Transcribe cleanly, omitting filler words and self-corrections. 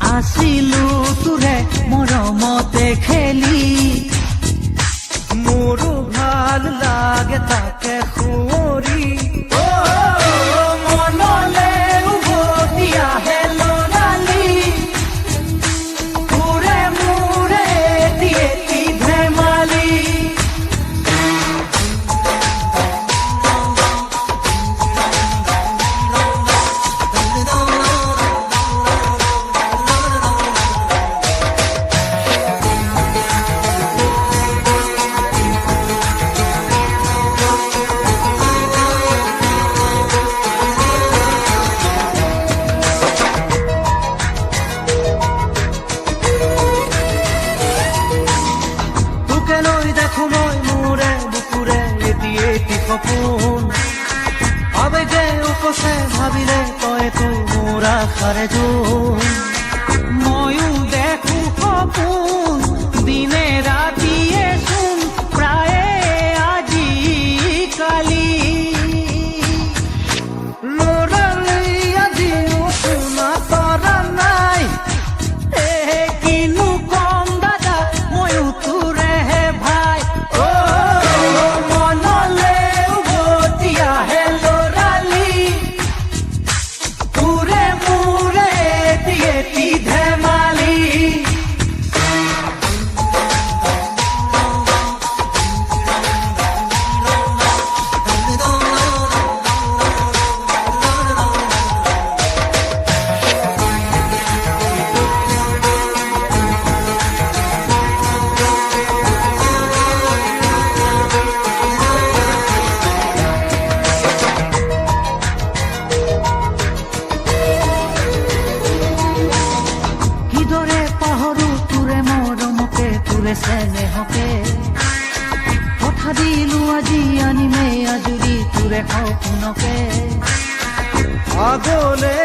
আছিলো তোৰে মৰমতে খেলি মোৰো ভাল লাগে তাকে সুঁৱৰি মনলে উভতি আহে লৰালি তোৰে মোৰে এটি ধেমালি সপোন আবেগে উপচে ভাবিলে তই তো মোৰ আশাৰে জোন ময়ো দেখো সপোন দিনে ৰাতিয়ে চোন প্ৰায়ে আজি কালি লৰালি আজিও শুনা তৰা নাই কিনো কম দাদা ময়ো তোৰেহে ভাই স্নেহকে কথা দিলো আজি আনিমে আজুৰি তোৰে সপোনকে আগলে